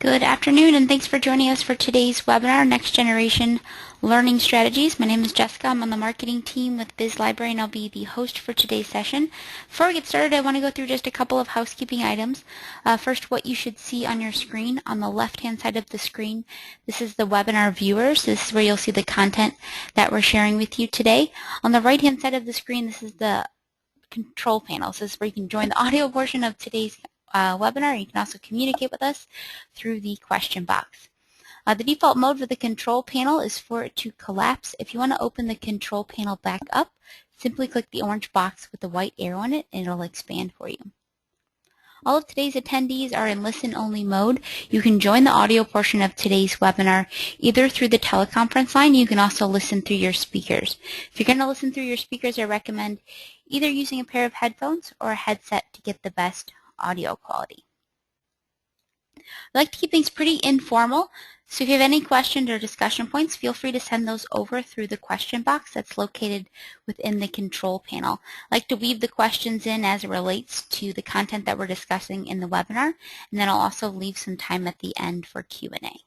Good afternoon, and thanks for joining us for today's webinar, Next Generation Learning Strategies. My name is Jessica. I'm on the marketing team with BizLibrary, and I'll be the host for today's session. Before we get started, I want to go through just a couple of housekeeping items. First, what you should see on your screen. On the left-hand side of the screen, this is the webinar viewers. This is where you'll see the content that we're sharing with you today. On the right-hand side of the screen, this is the control panel. So this is where you can join the audio portion of today's webinar. You can also communicate with us through the question box. The default mode for the control panel is for it to collapse. If you want to open the control panel back up, simply click the orange box with the white arrow in it and it'll expand for you. All of today's attendees are in listen-only mode. You can join the audio portion of today's webinar either through the teleconference line. You can also listen through your speakers. If you're going to listen through your speakers, I recommend either using a pair of headphones or a headset to get the best audio quality. I like to keep things pretty informal, so if you have any questions or discussion points, feel free to send those over through the question box that's located within the control panel. I like to weave the questions in as it relates to the content that we're discussing in the webinar, and then I'll also leave some time at the end for Q&A.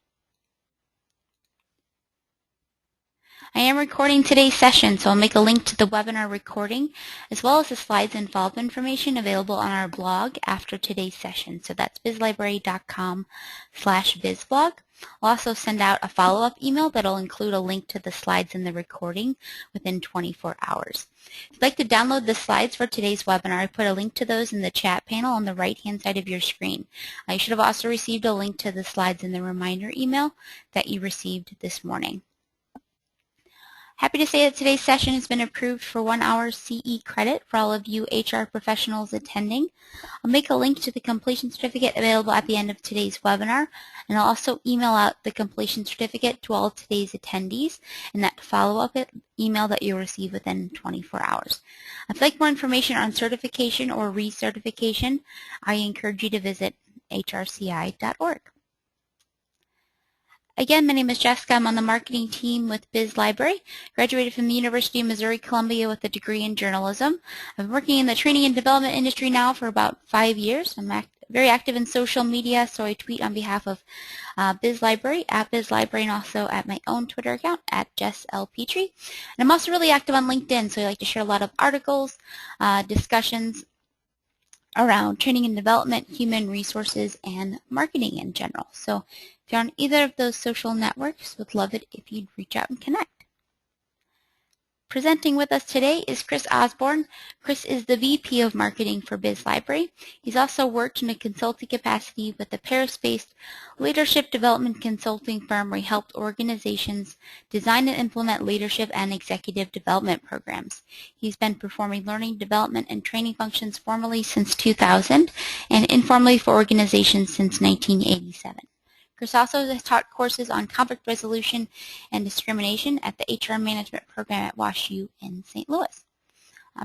I am recording today's session, so I'll make a link to the webinar recording as well as the slides and follow-up information available on our blog after today's session. So that's bizlibrary.com/bizblog. I'll also send out a follow-up email that'll include a link to the slides and the recording within 24 hours. If you'd like to download the slides for today's webinar, I put a link to those in the chat panel on the right-hand side of your screen. You should have also received a link to the slides in the reminder email that you received this morning. Happy to say that today's session has been approved for 1 hour CE credit for all of you HR professionals attending. I'll make a link to the completion certificate available at the end of today's webinar, and I'll also email out the completion certificate to all of today's attendees in that follow-up email that you'll receive within 24 hours. If you'd like more information on certification or recertification, I encourage you to visit hrci.org. Again, my name is Jessica. I'm on the marketing team with BizLibrary. Graduated from the University of Missouri-Columbia with a degree in journalism. I've been working in the training and development industry now for about 5 years. I'm very active in social media, so I tweet on behalf of BizLibrary, at BizLibrary, and also at my own Twitter account, at JessLPetrie. And I'm also really active on LinkedIn, so I like to share a lot of articles, discussions around training and development, human resources, and marketing in general. So if you're on either of those social networks, would love it if you'd reach out and connect. Presenting with us today is Chris Osborne. Chris is the VP of Marketing for BizLibrary. He's also worked in a consulting capacity with a Paris-based leadership development consulting firm where he helped organizations design and implement leadership and executive development programs. He's been performing learning, development, and training functions formally since 2000 and informally for organizations since 1987. Chris also has taught courses on conflict resolution and discrimination at the HR management program at WashU in St. Louis.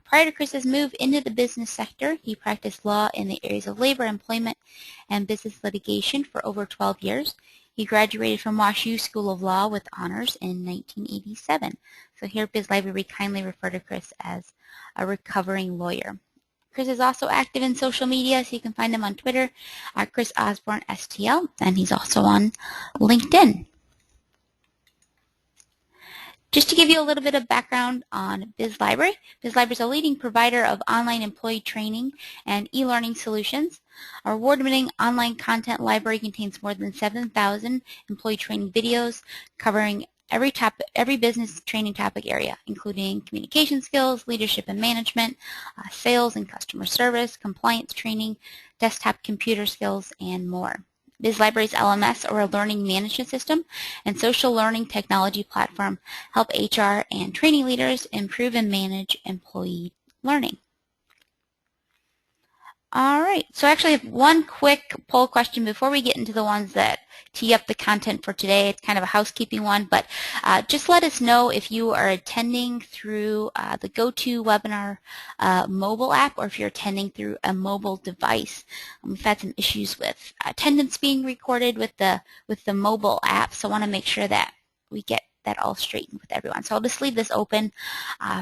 Prior to Chris's move into the business sector, he practiced law in the areas of labor, employment, and business litigation for over 12 years. He graduated from WashU School of Law with honors in 1987. So here at BizLibrary, we kindly refer to Chris as a recovering lawyer. Chris is also active in social media, so you can find him on Twitter at Chris Osborne STL, and he's also on LinkedIn. Just to give you a little bit of background on BizLibrary, BizLibrary is a leading provider of online employee training and e-learning solutions. Our award-winning online content library contains more than 7,000 employee training videos covering every business training topic area, including communication skills, leadership and management, sales and customer service, compliance training, desktop computer skills, and more. BizLibrary's LMS, or a learning management system, and social learning technology platform help HR and training leaders improve and manage employee learning. All right, so I actually have one quick poll question before we get into the ones that tee up the content for today. It's kind of a housekeeping one, but just let us know if you are attending through the GoToWebinar mobile app or if you're attending through a mobile device. We've had some issues with attendance being recorded with the mobile app, so I want to make sure that we get that all straightened with everyone. So I'll just leave this open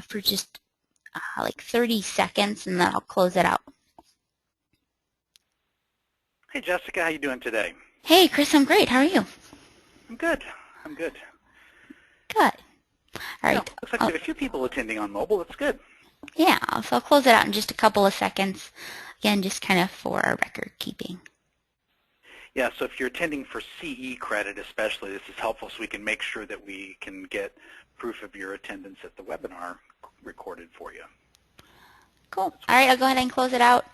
for just like 30 seconds, and then I'll close it out. Hey Jessica, how you doing today? Hey, Chris, I'm great. How are you? I'm good. I'm good. Good. All Yeah, right. looks like we Oh, have a few people attending on mobile. That's good. yeah, so I'll close it out in just a couple of seconds. Again, just kind of for our record keeping. Yeah, so if you're attending for CE credit especially, this is helpful so we can make sure that we can get proof of your attendance at the webinar recorded for you. Cool. All right, I'll go ahead and close it out.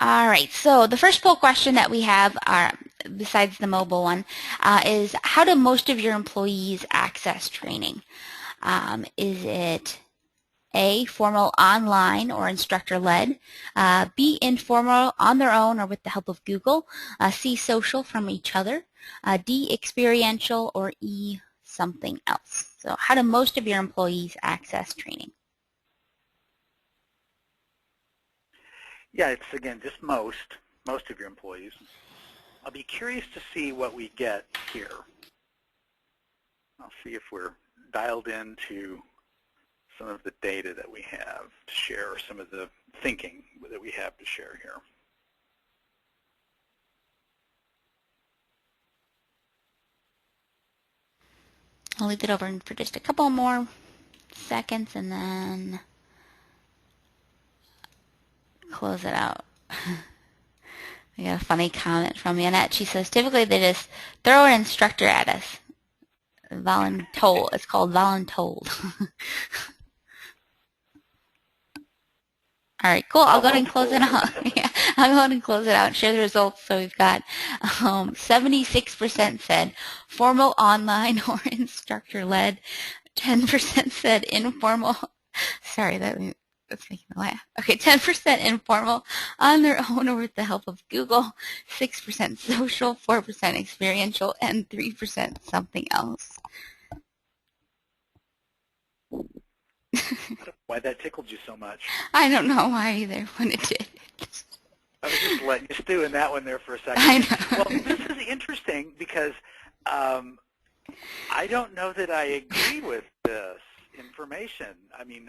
All right, so the first poll question that we have, besides the mobile one, is how do most of your employees access training? Is it A, formal online or instructor-led, B, informal on their own or with the help of Google, C, social from each other, D, experiential, or E, something else? So how do most of your employees access training? Yeah, it's again just most of your employees. I'll be curious to see what we get here. I'll see if we're dialed into some of the data that we have to share, or some of the thinking that we have to share here. I'll leave it over for just a couple more seconds and then close it out. I got a funny comment from Annette. She says, typically they just throw an instructor at us. Voluntold. It's called voluntold. All right, cool. I'll go ahead and close it out. Yeah, I'll go ahead and close it out and share the results. So we've got 76% said formal online or instructor-led. 10% said informal. Sorry, that's making me laugh. Okay, 10% informal on their own or with the help of Google. 6% social, 4% experiential, and 3% something else. Why that tickled you so much? I don't know why either when it did. I was just letting you stew in that one there for a second. I know. Well, this is interesting because I don't know that I agree with this information. I mean,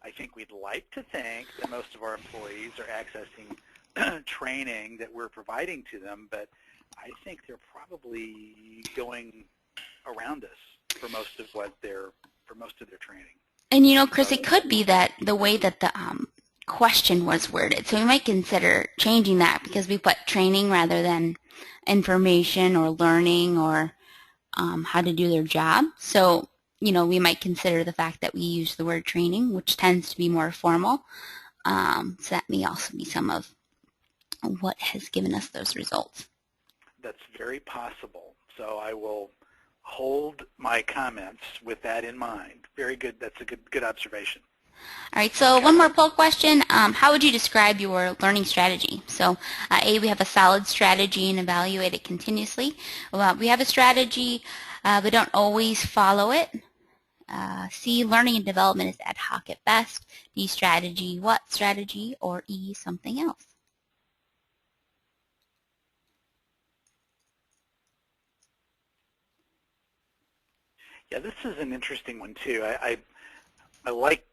I think we'd like to think that most of our employees are accessing training that we're providing to them, but I think they're probably going around us for most of their training. And you know, Chris, it could be that the way that the question was worded. So we might consider changing that because we put training rather than information or learning or how to do their job. So, you know, we might consider the fact that we use the word training, which tends to be more formal. So that may also be some of what has given us those results. That's very possible. So I will hold my comments with that in mind. Very good. That's a good observation. All right, so one more poll question. How would you describe your learning strategy? So A, we have a solid strategy and evaluate it continuously. We have a strategy, but don't always follow it. C, learning and development is ad hoc at best. D, strategy, what strategy? Or E, something else. Yeah, this is an interesting one too. I like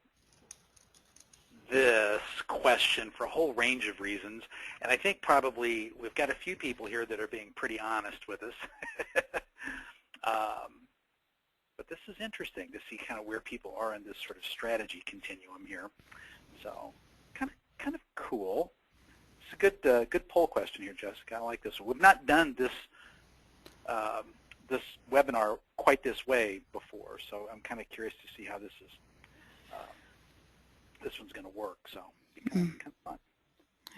this question for a whole range of reasons, and I think probably we've got a few people here that are being pretty honest with us. But this is interesting to see kind of where people are in this sort of strategy continuum here. So kind of cool. It's a good poll question here, Jessica. I like this. We've not done this this webinar quite this way before, so I'm kind of curious to see how this one's going to work. So it'll be kind of fun.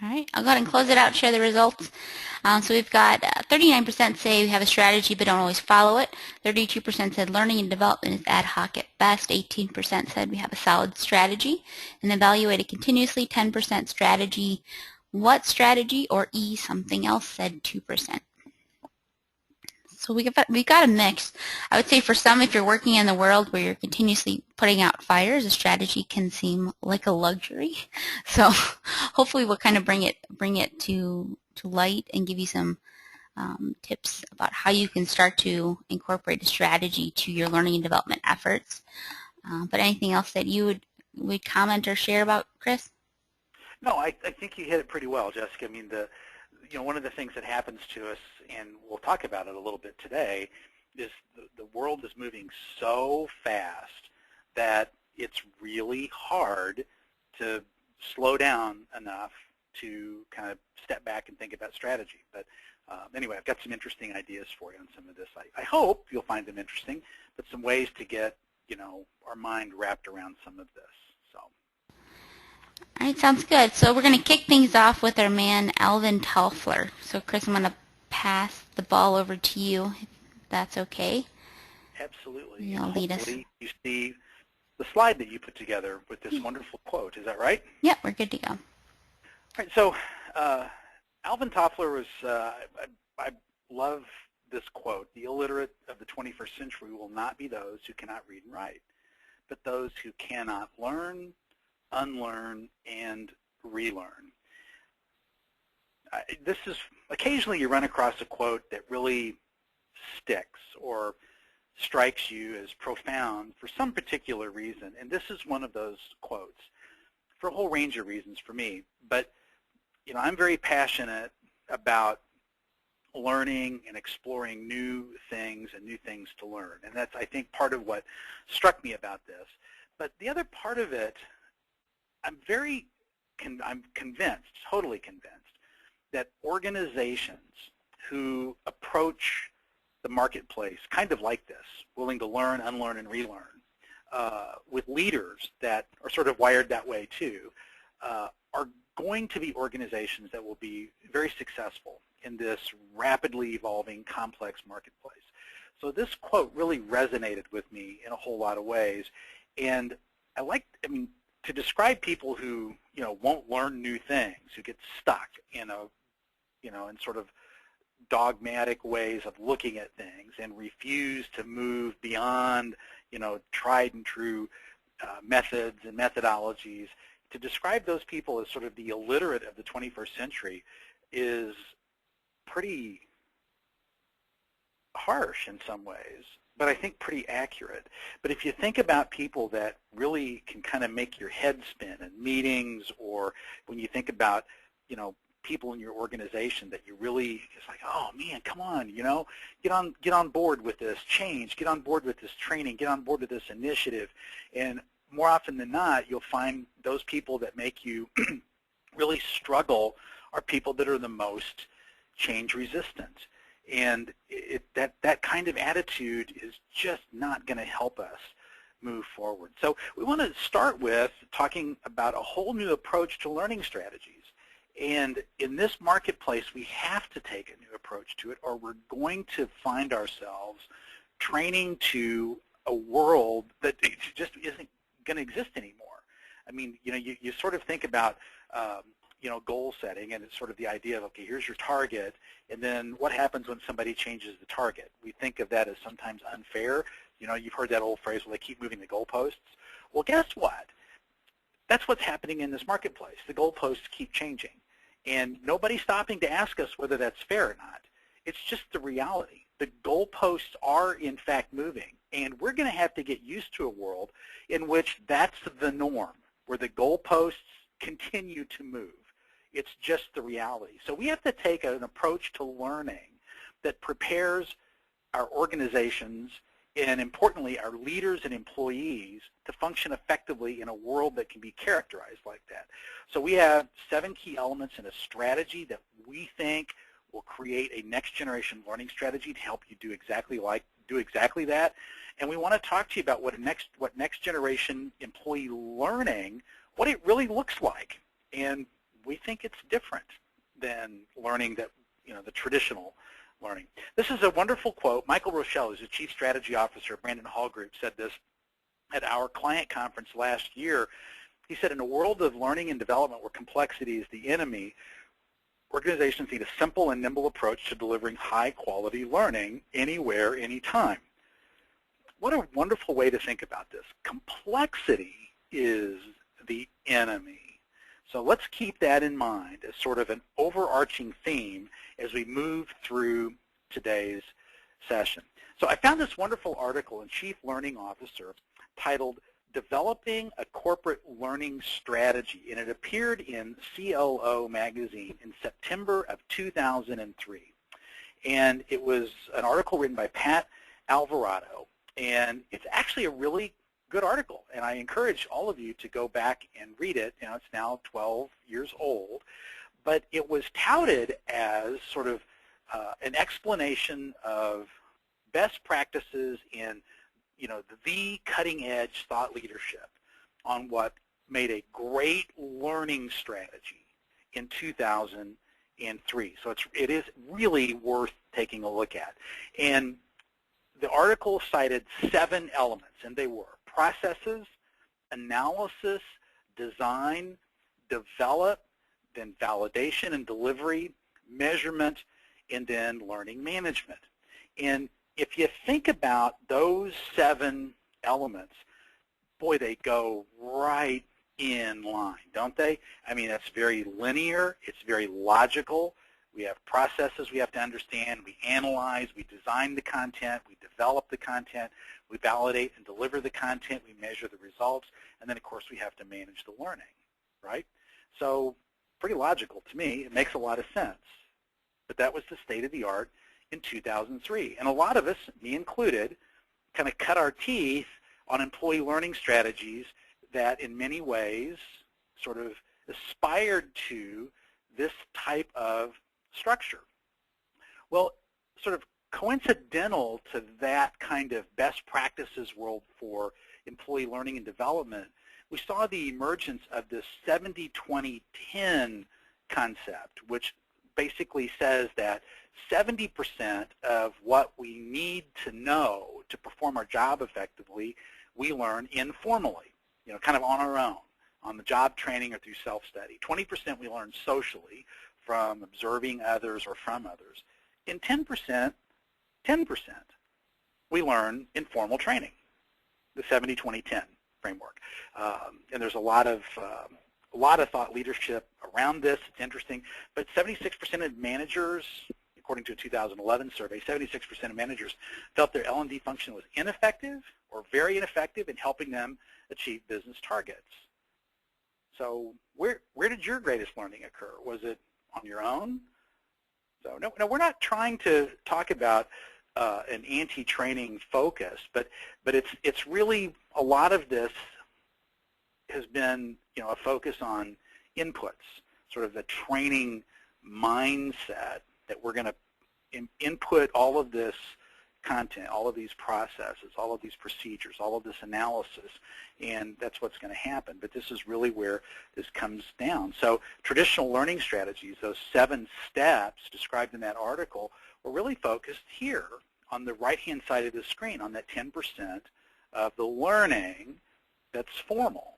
All right, I'll go ahead and close it out and share the results. So we've got 39% say we have a strategy but don't always follow it. 32% said learning and development is ad hoc at best. 18% said we have a solid strategy and evaluate it continuously. 10% strategy, what strategy? Or E, something else, said 2%. So we got a mix. I would say for some, if you're working in the world where you're continuously putting out fires, a strategy can seem like a luxury. So hopefully we'll kind of bring it to light and give you some tips about how you can start to incorporate a strategy to your learning and development efforts. But anything else that you would comment or share about, Chris? No, I think you hit it pretty well, Jessica. I mean, one of the things that happens to us, and we'll talk about it a little bit today, is the world is moving so fast that it's really hard to slow down enough to kind of step back and think about strategy. But anyway, I've got some interesting ideas for you on some of this. I hope you'll find them interesting, but some ways to get our mind wrapped around some of this. So. All right, sounds good. So we're going to kick things off with our man, Alvin Toffler. So Chris, I'm going to pass the ball over to you, if that's okay. Absolutely. You'll lead us. You see the slide that you put together with this wonderful quote. Is that right? Yep, we're good to go. All right. So Alvin Toffler was, I love this quote, the illiterate of the 21st century will not be those who cannot read and write, but those who cannot learn, unlearn, and relearn. This is, occasionally you run across a quote that really sticks or strikes you as profound for some particular reason, and this is one of those quotes for a whole range of reasons for me. But I'm very passionate about learning and exploring new things and new things to learn, and that's, I think, part of what struck me about this. But the other part of it, I'm convinced, totally convinced, that organizations who approach the marketplace kind of like this, willing to learn, unlearn, and relearn, with leaders that are sort of wired that way too, are going to be organizations that will be very successful in this rapidly evolving, complex marketplace. So this quote really resonated with me in a whole lot of ways, and to describe people who won't learn new things, who get stuck in in sort of dogmatic ways of looking at things and refuse to move beyond tried and true methods and methodologies. To describe those people as sort of the illiterate of the 21st century is pretty harsh in some ways, but I think pretty accurate. But if you think about people that really can kind of make your head spin in meetings, or when you think about people in your organization that you really, it's like, oh man, come on, get on board with this change, get on board with this training, get on board with this initiative. And more often than not, you'll find those people that make you really struggle are people that are the most change resistant. And that kind of attitude is just not going to help us move forward. So we want to start with talking about a whole new approach to learning strategies. And in this marketplace, we have to take a new approach to it, or we're going to find ourselves training to a world that just isn't going to exist anymore. I mean, you sort of think about goal setting, and it's sort of the idea of, okay, here's your target, and then what happens when somebody changes the target? We think of that as sometimes unfair. You've heard that old phrase, well, they keep moving the goalposts. Well, guess what? That's what's happening in this marketplace. The goalposts keep changing, and nobody's stopping to ask us whether that's fair or not. It's just the reality. The goalposts are, in fact, moving, and we're going to have to get used to a world in which that's the norm, where the goalposts continue to move. It's just the reality. So we have to take an approach to learning that prepares our organizations and, importantly, our leaders and employees to function effectively in a world that can be characterized like that. So we have 7 key elements in a strategy that we think will create a next-generation learning strategy to help you do exactly that. And we want to talk to you about what next-generation employee learning, what it really looks like. And we think it's different than learning that, the traditional learning. This is a wonderful quote. Michael Rochelle, who's the Chief Strategy Officer at Brandon Hall Group, said this at our client conference last year. He said, in a world of learning and development where complexity is the enemy, organizations need a simple and nimble approach to delivering high-quality learning anywhere, anytime. What a wonderful way to think about this. Complexity is the enemy. So let's keep that in mind as sort of an overarching theme as we move through today's session. So I found this wonderful article in Chief Learning Officer titled, developing a corporate learning strategy, and it appeared in CLO magazine in September of 2003. And it was an article written by Pat Alvarado, and it's actually a really good article, and I encourage all of you to go back and read it. You know, it's now 12 years old, but it was touted as sort of an explanation of best practices in, you know, the cutting-edge thought leadership on what made a great learning strategy in 2003. So it is really worth taking a look at. And the article cited 7 elements, and they were processes, analysis, design, develop, then validation and delivery, measurement, and then learning management. And if you think about those 7 elements, boy, they go right in line, don't they? I mean, it's very linear. It's very logical. We have processes we have to understand. We analyze. We design the content. We develop the content. We validate and deliver the content. We measure the results. And then, of course, we have to manage the learning, right? So pretty logical to me. It makes a lot of sense. But that was the state of the art in 2003. And a lot of us, me included, kind of cut our teeth on employee learning strategies that in many ways sort of aspired to this type of structure. Well, sort of coincidental to that kind of best practices world for employee learning and development, we saw the emergence of this 70-20-10 concept, which basically says that 70% of what we need to know to perform our job effectively, we learn informally, you know, kind of on our own, on the job training or through self-study. 20% we learn socially from observing others or from others. And 10% we learn in formal training, the 70-20-10 framework. And there's a lot of thought leadership around this. It's interesting. But 76% of managers, according to a 2011 survey, 76% of managers felt their L&D function was ineffective or very ineffective in helping them achieve business targets. So where did your greatest learning occur? Was it on your own? So no, we're not trying to talk about an anti-training focus, but it's really a lot of this has been, you know, a focus on inputs, sort of the training mindset that we're going to input all of this content, all of these processes, all of these procedures, all of this analysis, and that's what's going to happen. But this is really where this comes down. So traditional learning strategies, those 7 steps described in that article, were really focused here on the right-hand side of the screen, on that 10% of the learning that's formal.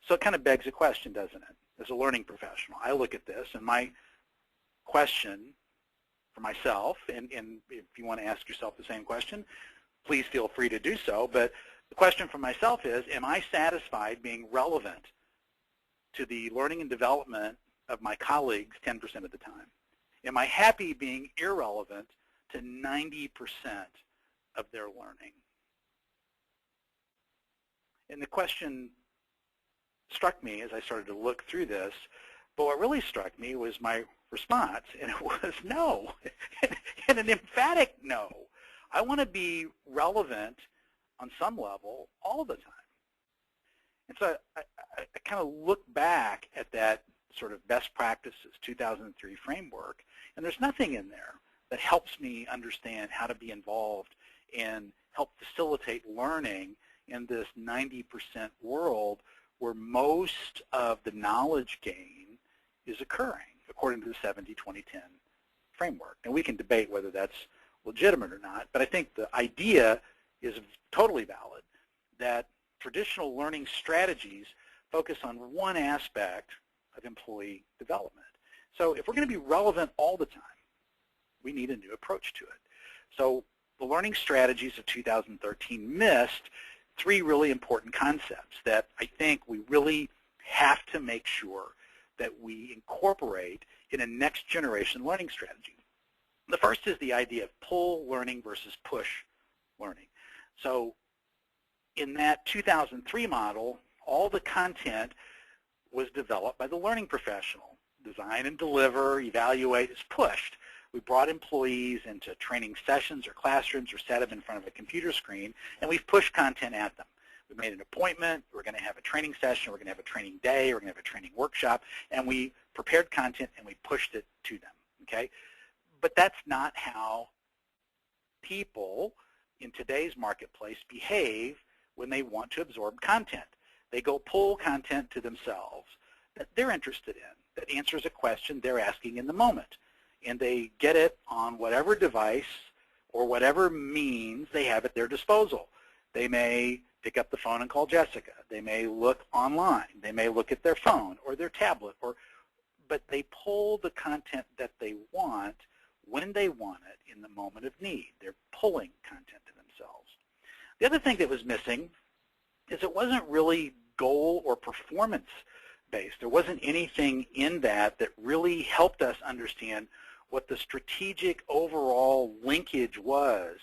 So it kind of begs a question, doesn't it? As a learning professional, I look at this, and my question for myself, and if you want to ask yourself the same question, please feel free to do so, but the question for myself is, am I satisfied being relevant to the learning and development of my colleagues 10% of the time? Am I happy being irrelevant to 90% of their learning? And the question struck me as I started to look through this, but what really struck me was my response, and it was no, and an emphatic no. I want to be relevant on some level all the time. And so I kind of look back at that sort of best practices 2003 framework, and there's nothing in there that helps me understand how to be involved and help facilitate learning in this 90% world where most of the knowledge gain is occurring according to the 70-20-10 framework. And we can debate whether that's legitimate or not, but I think the idea is totally valid that traditional learning strategies focus on one aspect of employee development. So if we're going to be relevant all the time, we need a new approach to it. So the learning strategies of 2013 missed 3 really important concepts that I think we really have to make sure that we incorporate in a next generation learning strategy. The first is the idea of pull learning versus push learning. So in that 2003 model, all the content was developed by the learning professional. Design and deliver, evaluate is pushed. We brought employees into training sessions or classrooms or sat them in front of a computer screen, and we've pushed content at them. We made an appointment, we're going to have a training session, we're going to have a training day, we're going to have a training workshop, and we prepared content and we pushed it to them, okay? But that's not how people in today's marketplace behave when they want to absorb content. They go pull content to themselves that they're interested in, that answers a question they're asking in the moment. And they get it on whatever device or whatever means they have at their disposal. They may pick up the phone and call Jessica. They may look online. They may look at their phone or their tablet. But they pull the content that they want when they want it in the moment of need. They're pulling content to themselves. The other thing that was missing is it wasn't really goal or performance based. There wasn't anything in that that really helped us understand what the strategic overall linkage was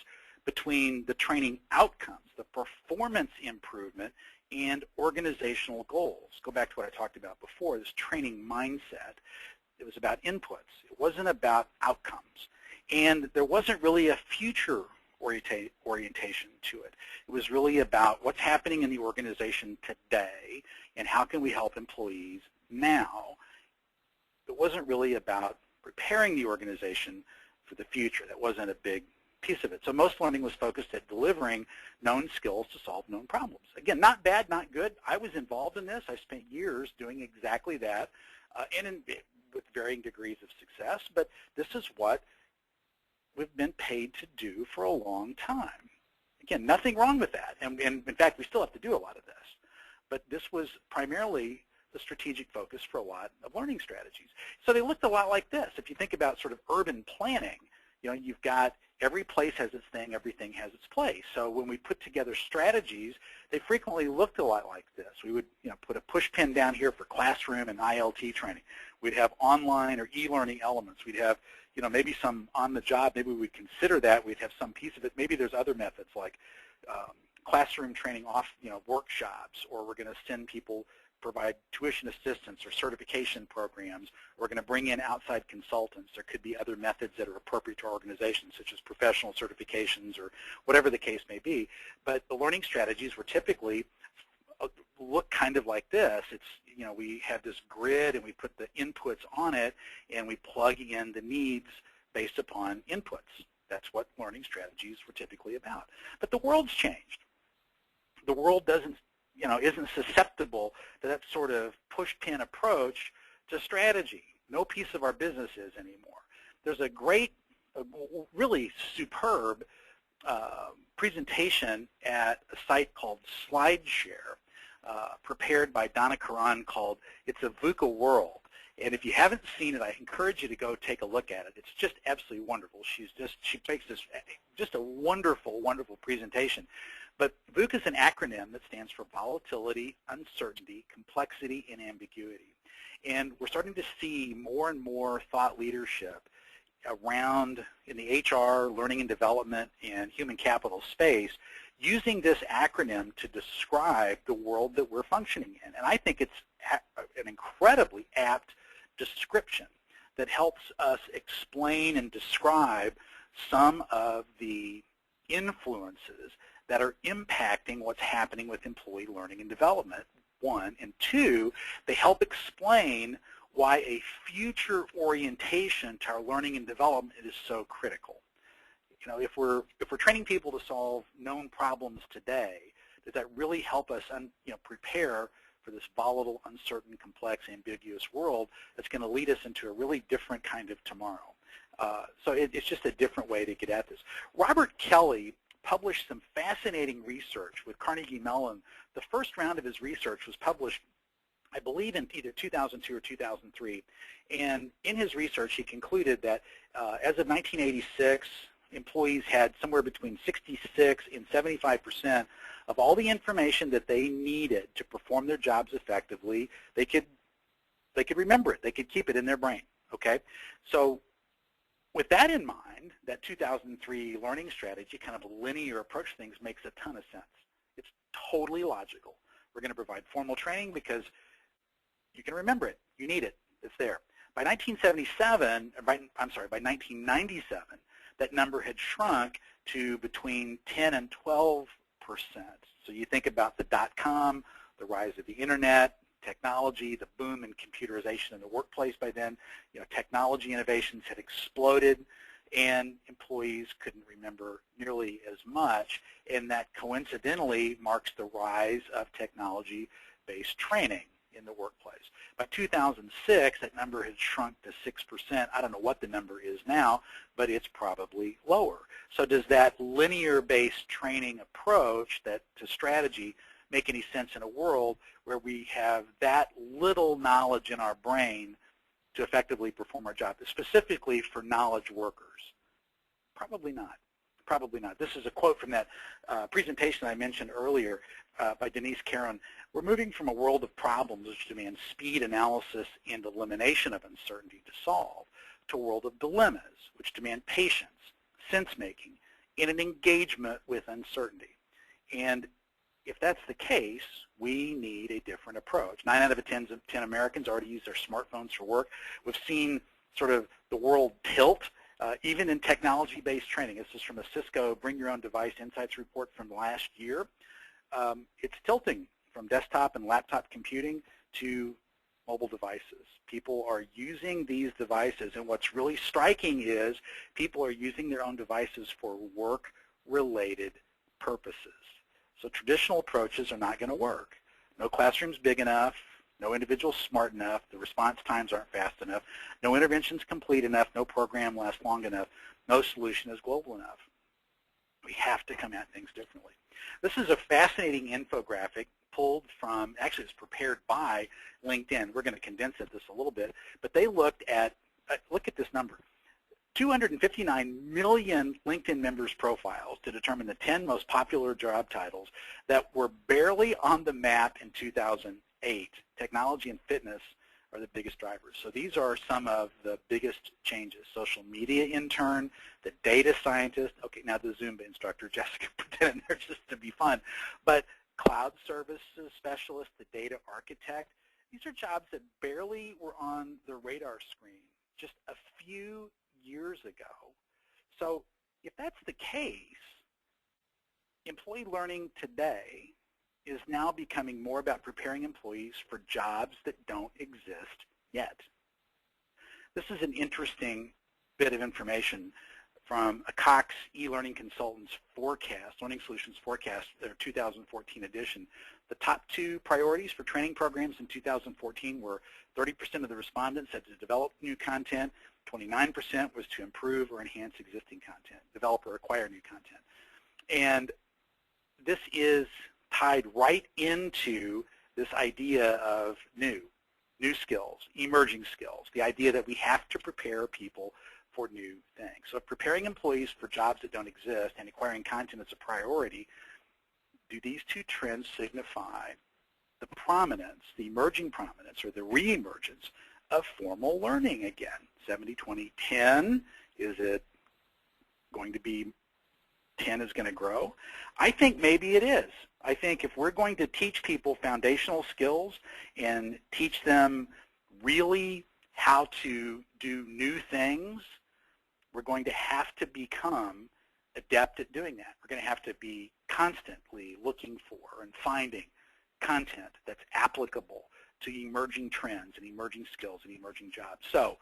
between the training outcomes, the performance improvement, and organizational goals. Go back to what I talked about before, this training mindset. It was about inputs. It wasn't about outcomes. And there wasn't really a future orientation to it. It was really about what's happening in the organization today and how can we help employees now. It wasn't really about preparing the organization for the future. That wasn't a big piece of it. So most learning was focused at delivering known skills to solve known problems. Again, not bad, not good. I was involved in this. I spent years doing exactly that, with varying degrees of success, but this is what we've been paid to do for a long time. Again, nothing wrong with that, and in fact, we still have to do a lot of this. But this was primarily the strategic focus for a lot of learning strategies. So they looked a lot like this. If you think about sort of urban planning, you know, you've got every place has its thing, everything has its place. So when we put together strategies, they frequently looked a lot like this. We would, you know, put a push pin down here for classroom and ILT training. We'd have online or e-learning elements. We'd have, you know, maybe some on the job. Maybe we'd consider that. We'd have some piece of it. Maybe there's other methods like classroom training off, you know, workshops, or we're going to send people, provide tuition assistance or certification programs. We're going to bring in outside consultants. There could be other methods that are appropriate to our organization, such as professional certifications or whatever the case may be. But the learning strategies were typically look kind of like this. It's, you know, we have this grid and we put the inputs on it and we plug in the needs based upon inputs. That's what learning strategies were typically about. But the world's changed. The world doesn't, you know, isn't susceptible to that sort of push-pin approach to strategy. No piece of our business is anymore. There's a great, really superb presentation at a site called SlideShare, prepared by Donna Karan, called It's a VUCA World. And if you haven't seen it, I encourage you to go take a look at it. It's just absolutely wonderful. She makes this just a wonderful, wonderful presentation. But VUCA is an acronym that stands for volatility, uncertainty, complexity, and ambiguity. And we're starting to see more and more thought leadership around in the HR, learning and development, and human capital space using this acronym to describe the world that we're functioning in. And I think it's an incredibly apt description that helps us explain and describe some of the influences that are impacting what's happening with employee learning and development, one. And two, they help explain why a future orientation to our learning and development is so critical. You know, if we're training people to solve known problems today, does that really help us, you know, prepare for this volatile, uncertain, complex, ambiguous world that's going to lead us into a really different kind of tomorrow? So it's just a different way to get at this. Robert Kelly published some fascinating research with Carnegie Mellon. The first round of his research was published, I believe, in either 2002 or 2003. And in his research, he concluded that as of 1986, employees had somewhere between 66 and 75% of all the information that they needed to perform their jobs effectively. They could remember it. They could keep it in their brain. Okay, so with that in mind, that 2003 learning strategy, kind of a linear approach to things, makes a ton of sense. It's totally logical. We're going to provide formal training because you can remember it. You need it. It's there. By 1997, by 1997, that number had shrunk to between 10 and 12%. So you think about the dot-com, the rise of the internet, technology, the boom in computerization in the workplace by then. Technology innovations had exploded, and employees couldn't remember nearly as much, and that coincidentally marks the rise of technology-based training in the workplace. By 2006, that number had shrunk to 6%. I don't know what the number is now, but it's probably lower. So does that linear-based training approach to strategy make any sense in a world where we have that little knowledge in our brain to effectively perform our job, specifically for knowledge workers? Probably not. Probably not. This is a quote from that presentation I mentioned earlier by Denise Caron. We're moving from a world of problems which demand speed, analysis, and elimination of uncertainty to solve to a world of dilemmas which demand patience, sense-making, and an engagement with uncertainty. And if that's the case, we need a different approach. 9 out of 10 Americans already use their smartphones for work. We've seen sort of the world tilt, even in technology-based training. This is from a Cisco Bring Your Own Device Insights report from last year. It's tilting from desktop and laptop computing to mobile devices. People are using these devices, and what's really striking is people are using their own devices for work-related purposes. So traditional approaches are not going to work. No classroom's big enough, no individual smart enough, the response times aren't fast enough, no intervention's complete enough, no program lasts long enough, no solution is global enough. We have to come at things differently. This is a fascinating infographic pulled from, actually it's prepared by LinkedIn. We're going to condense it this a little bit, but they looked at, look at this number, 259 million LinkedIn members' profiles to determine the 10 most popular job titles that were barely on the map in 2008. Technology and fitness are the biggest drivers. So these are some of the biggest changes. Social media intern, the data scientist, okay, now the Zumba instructor, Jessica put that in there just to be fun, but cloud services specialist, the data architect, these are jobs that barely were on the radar screen just a few years ago. So if that's the case, employee learning today is now becoming more about preparing employees for jobs that don't exist yet. This is an interesting bit of information from a Cox e-learning consultant's forecast, Learning Solutions forecast, their 2014 edition. The top 2 priorities for training programs in 2014 were 30% of the respondents had to develop new content, 29% was to improve or enhance existing content, develop or acquire new content. And this is tied right into this idea of new skills, emerging skills, the idea that we have to prepare people for new things. So preparing employees for jobs that don't exist and acquiring content is a priority. Do these 2 trends signify the prominence, the emerging prominence, or the re-emergence of formal learning again? 70-20-10, is it going to be 10 is going to grow? I think maybe it is. I think if we're going to teach people foundational skills and teach them really how to do new things, we're going to have to become adept at doing that. We're going to have to be constantly looking for and finding content that's applicable to emerging trends and emerging skills and emerging jobs. So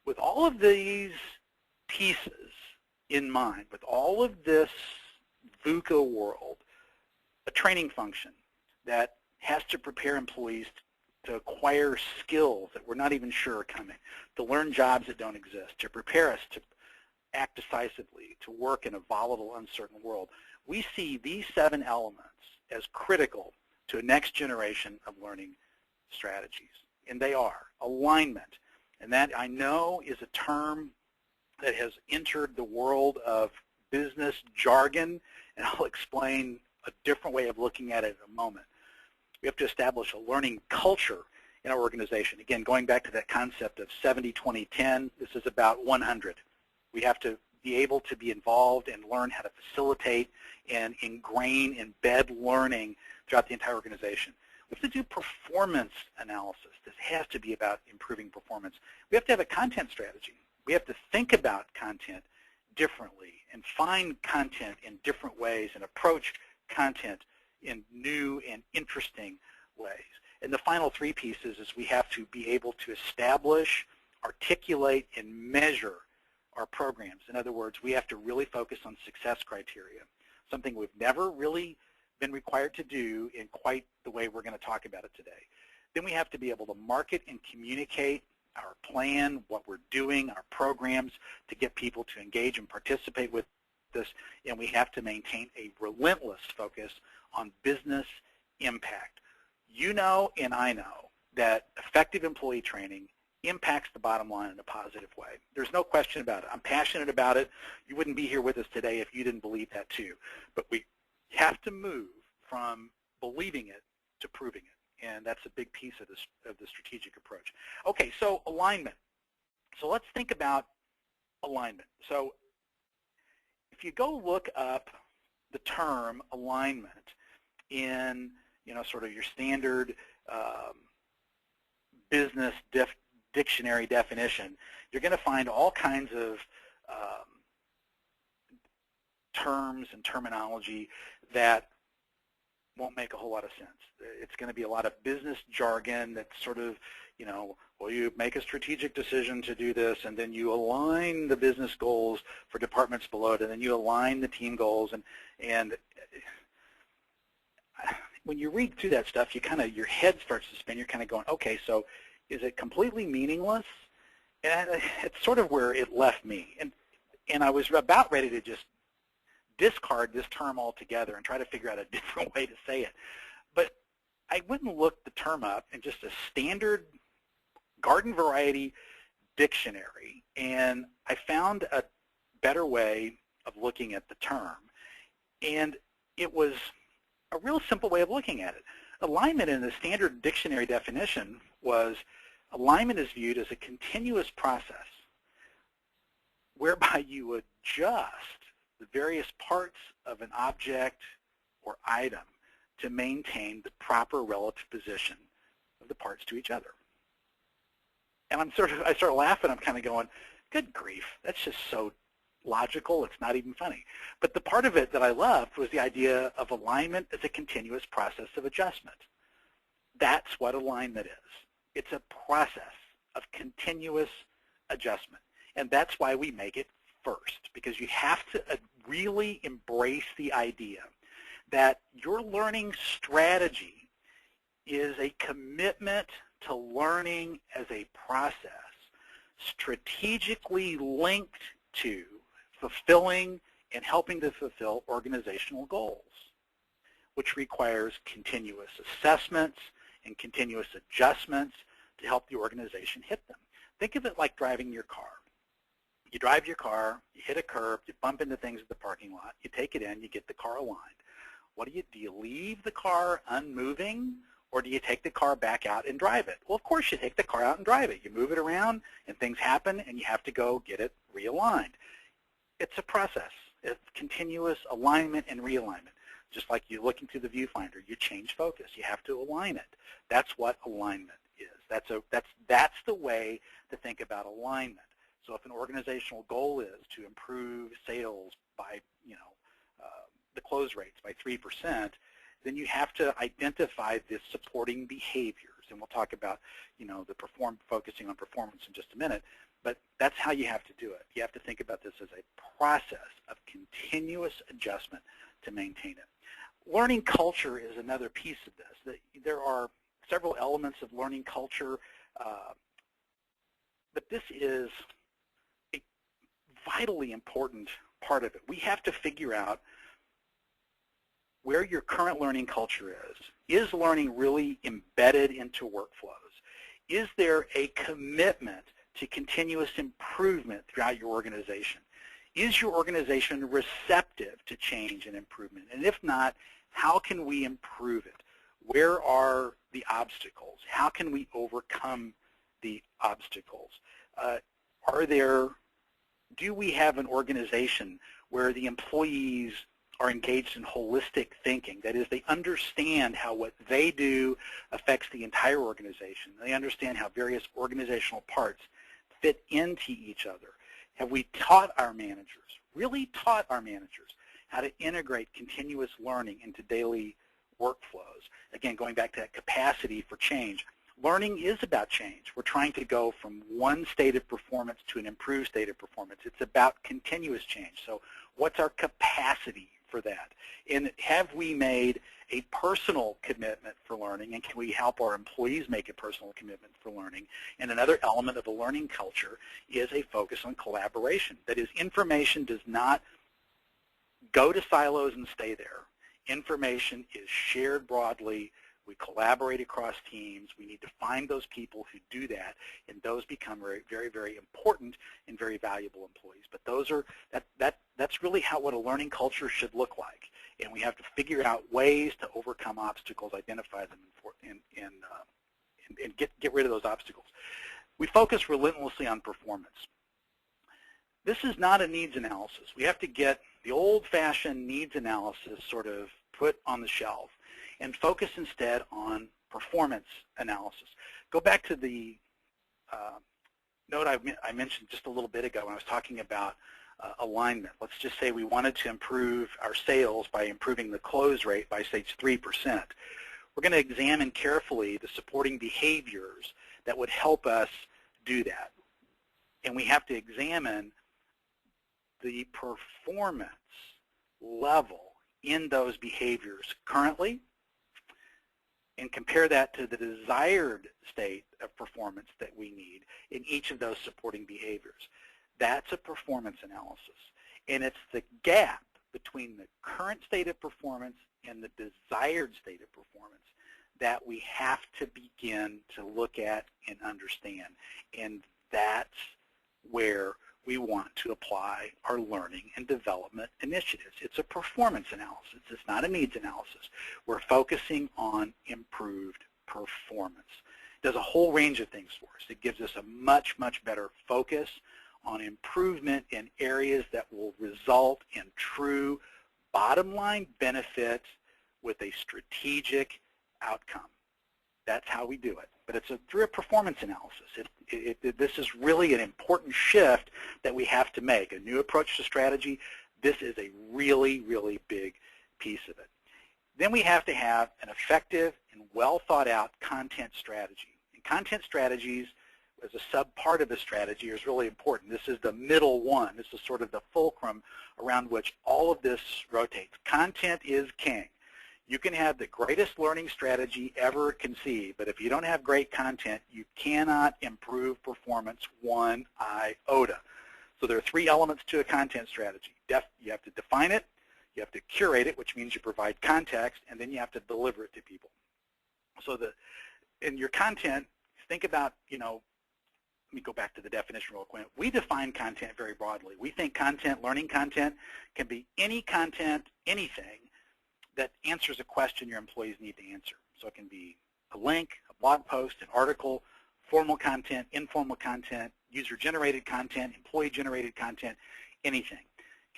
with all of these pieces in mind, with all of this VUCA world, a training function that has to prepare employees to acquire skills that we're not even sure are coming, to learn jobs that don't exist, to prepare us to act decisively, to work in a volatile, uncertain world. We see these 7 elements as critical to a next generation of learning strategies. And they are alignment. And that, I know, is a term that has entered the world of business jargon, and I'll explain a different way of looking at it in a moment. We have to establish a learning culture in our organization. Again, going back to that concept of 70-20-10, this is about 100. We have to be able to be involved and learn how to facilitate and ingrain, embed learning throughout the entire organization. We have to do performance analysis. This has to be about improving performance. We have to have a content strategy. We have to think about content differently and find content in different ways and approach content in new and interesting ways. And the final three pieces is we have to be able to establish, articulate, and measure our programs. In other words, we have to really focus on success criteria, something we've never really been required to do in quite the way we're going to talk about it today. Then we have to be able to market and communicate our plan, what we're doing, our programs to get people to engage and participate with this, and we have to maintain a relentless focus on business impact. You know and I know that effective employee training impacts the bottom line in a positive way. There's no question about it. I'm passionate about it. You wouldn't be here with us today if you didn't believe that too. But we have to move from believing it to proving it, and that's a big piece of the strategic approach. Okay, so alignment. So let's think about alignment. So if you go look up the term alignment in, sort of your standard business dictionary definition, you're going to find all kinds of terms and terminology that won't make a whole lot of sense. It's going to be a lot of business jargon that's sort of, well, you make a strategic decision to do this, and then you align the business goals for departments below it, and then you align the team goals, and when you read through that stuff, your head starts to spin. You're kind of going, okay, so is it completely meaningless? And it's sort of where it left me. And I was about ready to just discard this term altogether and try to figure out a different way to say it. But I went and looked the term up in just a standard garden variety dictionary, and I found a better way of looking at the term. And it was a real simple way of looking at it. Alignment in the standard dictionary definition was alignment is viewed as a continuous process whereby you adjust the various parts of an object or item to maintain the proper relative position of the parts to each other. And I start laughing. I'm kind of going, good grief, that's just so logical, it's not even funny. But the part of it that I loved was the idea of alignment as a continuous process of adjustment. That's what alignment is. It's a process of continuous adjustment. And that's why we make it first, because you have to really embrace the idea that your learning strategy is a commitment to learning as a process strategically linked to fulfilling and helping to fulfill organizational goals, which requires continuous assessments and continuous adjustments to help the organization hit them. Think of it like driving your car. You drive your car, you hit a curb, you bump into things at the parking lot, you take it in, you get the car aligned. Do you leave the car unmoving, or do you take the car back out and drive it? Well, of course you take the car out and drive it. You move it around, and things happen, and you have to go get it realigned. It's a process. It's continuous alignment and realignment. Just like you're looking through the viewfinder, you change focus. You have to align it. That's what alignment is. That's the way to think about alignment. So if an organizational goal is to improve sales by, the close rates by 3%, then you have to identify the supporting behaviors. And we'll talk about, focusing on performance in just a minute. But that's how you have to do it. You have to think about this as a process of continuous adjustment to maintain it. Learning culture is another piece of this. There are several elements of learning culture, but this is a vitally important part of it. We have to figure out where your current learning culture is. Is learning really embedded into workflows? Is there a commitment to continuous improvement throughout your organization? Is your organization receptive to change and improvement? And if not, how can we improve it? Where are the obstacles? How can we overcome the obstacles? Are there do we have an organization where the employees are engaged in holistic thinking? That is, they understand how what they do affects the entire organization. They understand how various organizational parts fit into each other. Have we taught our managers, really taught our managers, how to integrate continuous learning into daily workflows? Again, going back to that capacity for change. Learning is about change. We're trying to go from one state of performance to an improved state of performance. It's about continuous change. So what's our capacity for that? And have we made a personal commitment for learning, and can we help our employees make a personal commitment for learning? And another element of a learning culture is a focus on collaboration. That is, information does not go to silos and stay there. Information is shared broadly. We collaborate across teams. We need to find those people who do that, and those become very, very, very important and very valuable employees. But those are that's really what a learning culture should look like, and we have to figure out ways to overcome obstacles, identify them, and get rid of those obstacles. We focus relentlessly on performance. This is not a needs analysis. We have to get the old-fashioned needs analysis sort of put on the shelf and focus instead on performance analysis. Go back to the note I mentioned just a little bit ago when I was talking about alignment. Let's just say we wanted to improve our sales by improving the close rate by, say, 3%. We're going to examine carefully the supporting behaviors that would help us do that. And we have to examine the performance level in those behaviors currently and compare that to the desired state of performance that we need in each of those supporting behaviors. That's a performance analysis. And it's the gap between the current state of performance and the desired state of performance that we have to begin to look at and understand. And that's where we want to apply our learning and development initiatives. It's a performance analysis. It's not a needs analysis. We're focusing on improved performance. It does a whole range of things for us. It gives us a much, much better focus on improvement in areas that will result in true bottom line benefit with a strategic outcome. That's how we do it. But it's through a performance analysis. This is really an important shift that we have to make, a new approach to strategy. This is a really, really big piece of it. Then we have to have an effective and well thought out content strategy. And content strategies as a sub-part of the strategy is really important. This is the middle one. This is sort of the fulcrum around which all of this rotates. Content is king. You can have the greatest learning strategy ever conceived, but if you don't have great content, you cannot improve performance one iota. So there are three elements to a content strategy. You have to define it, you have to curate it, which means you provide context, and then you have to deliver it to people. So in your content, think about, let me go back to the definition real quick. We define content very broadly. We think content, learning content, can be any content, anything, that answers a question your employees need to answer. So it can be a link, a blog post, an article, formal content, informal content, user-generated content, employee-generated content, anything.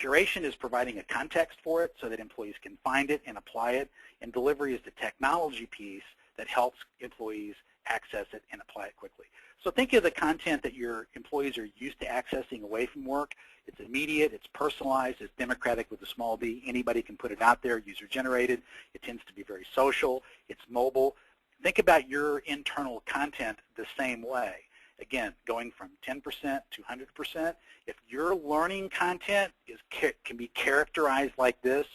Curation is providing a context for it so that employees can find it and apply it, and delivery is the technology piece that helps employees access it and apply it quickly. So think of the content that your employees are used to accessing away from work. It's immediate, it's personalized, it's democratic with a small d. Anybody can put it out there, user-generated. It tends to be very social. It's mobile. Think about your internal content the same way. Again, going from 10% to 100%. If your learning content can be characterized like this,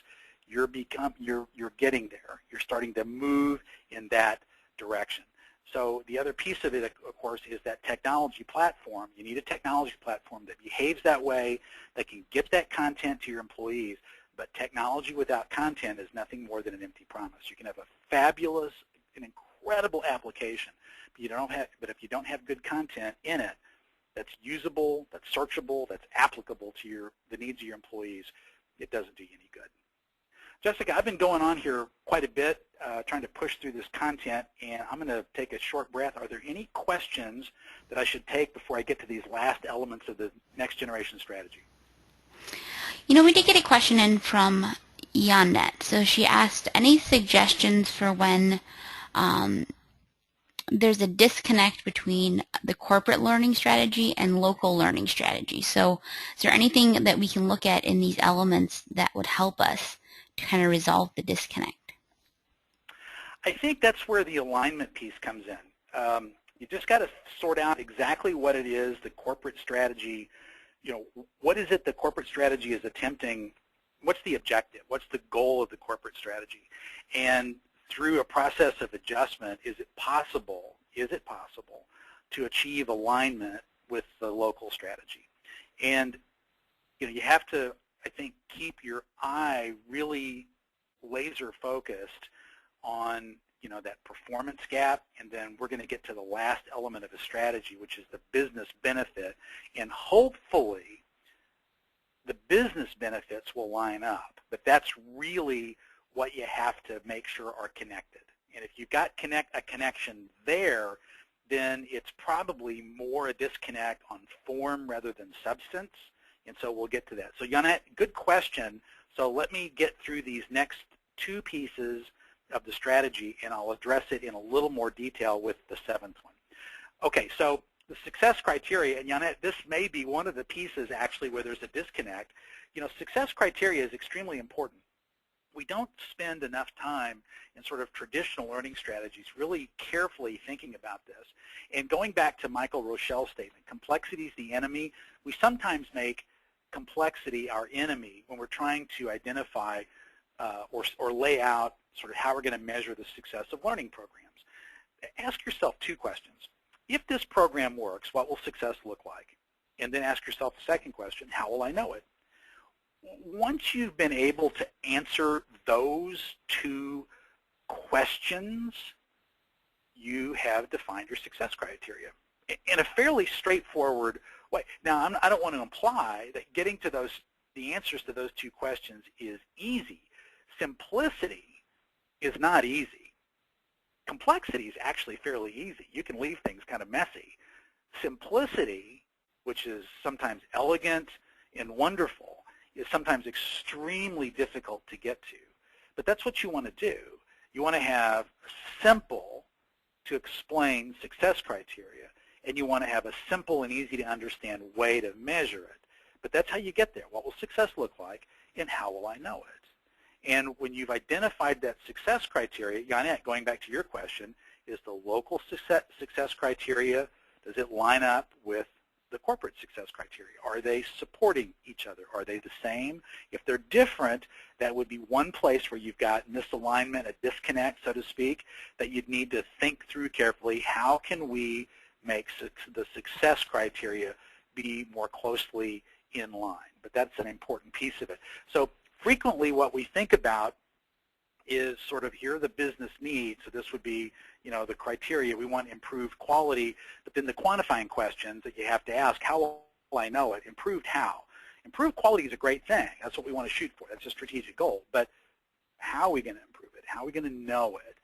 you're getting there. You're starting to move in that direction. So the other piece of it, of course, is that technology platform. You need a technology platform that behaves that way, that can get that content to your employees. But technology without content is nothing more than an empty promise. You can have a fabulous, an incredible application, but if you don't have good content in it that's usable, that's searchable, that's applicable to the needs of your employees, it doesn't do you any good. Jessica, I've been going on here quite a bit, trying to push through this content, and I'm going to take a short breath. Are there any questions that I should take before I get to these last elements of the next generation strategy? We did get a question in from Yonette. So she asked, any suggestions for when there's a disconnect between the corporate learning strategy and local learning strategy? So is there anything that we can look at in these elements that would help us to kind of resolve the disconnect? I think that's where the alignment piece comes in. You just got to sort out exactly what it is the corporate strategy, what is it the corporate strategy is attempting, what's the objective, what's the goal of the corporate strategy? And through a process of adjustment, is it possible to achieve alignment with the local strategy? And you have to, I think, keep your eye really laser focused on that performance gap, and then we're going to get to the last element of a strategy, which is the business benefit, and hopefully the business benefits will line up, but that's really what you have to make sure are connected. And if you've got a connection there, then it's probably more a disconnect on form rather than substance, and so we'll get to that. So Yonette, good question. So let me get through these next two pieces of the strategy, and I'll address it in a little more detail with the seventh one. Okay, so the success criteria, and Yonette, this may be one of the pieces actually where there's a disconnect. Success criteria is extremely important. We don't spend enough time in sort of traditional learning strategies really carefully thinking about this. And going back to Michael Rochelle's statement, complexity is the enemy, we sometimes make complexity our enemy when we're trying to identify or lay out sort of how we're going to measure the success of learning programs. Ask yourself two questions. If this program works, what will success look like? And then ask yourself the second question, how will I know it? Once you've been able to answer those two questions, you have defined your success criteria in a fairly straightforward way. Now, I don't want to imply that getting to the answers to those two questions is easy. Simplicity is not easy. Complexity is actually fairly easy. You can leave things kind of messy. Simplicity, which is sometimes elegant and wonderful, is sometimes extremely difficult to get to. But that's what you want to do. You want to have simple to explain success criteria, and you want to have a simple and easy to understand way to measure it. But that's how you get there. What will success look like, and how will I know it? And when you've identified that success criteria, Yonette, going back to your question, is the local success criteria, does it line up with the corporate success criteria? Are they supporting each other? Are they the same? If they're different, that would be one place where you've got misalignment, a disconnect, so to speak, that you'd need to think through carefully. How can we make the success criteria be more closely in line? But that's an important piece of it. So frequently what we think about is sort of here are the business needs. So this would be, the criteria. We want improved quality, but then the quantifying questions that you have to ask, how will I know it? Improved how? Improved quality is a great thing. That's what we want to shoot for. That's a strategic goal. But how are we going to improve it? How are we going to know it?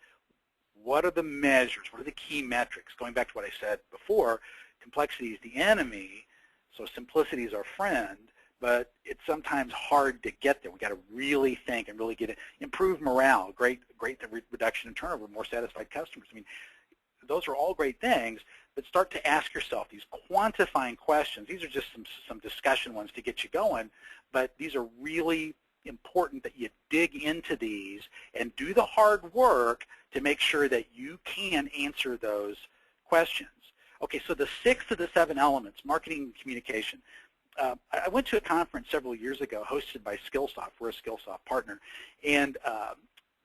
What are the measures? What are the key metrics? Going back to what I said before, complexity is the enemy, so simplicity is our friend. But it's sometimes hard to get there. We've got to really think and really get it. Improve morale, great reduction in turnover, more satisfied customers. I mean, those are all great things, but start to ask yourself these quantifying questions. These are just some discussion ones to get you going, but these are really important that you dig into these and do the hard work to make sure that you can answer those questions. Okay, so the 6 of the 7 elements, marketing and communication. I went to a conference several years ago hosted by Skillsoft. We're a Skillsoft partner. And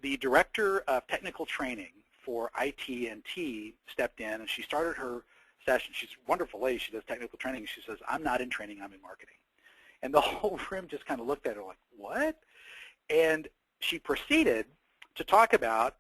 the director of technical training for IT&T stepped in, and she started her session. She's a wonderful lady. She does technical training. She says, I'm not in training. I'm in marketing. And the whole room just kind of looked at her like, what? And she proceeded to talk about,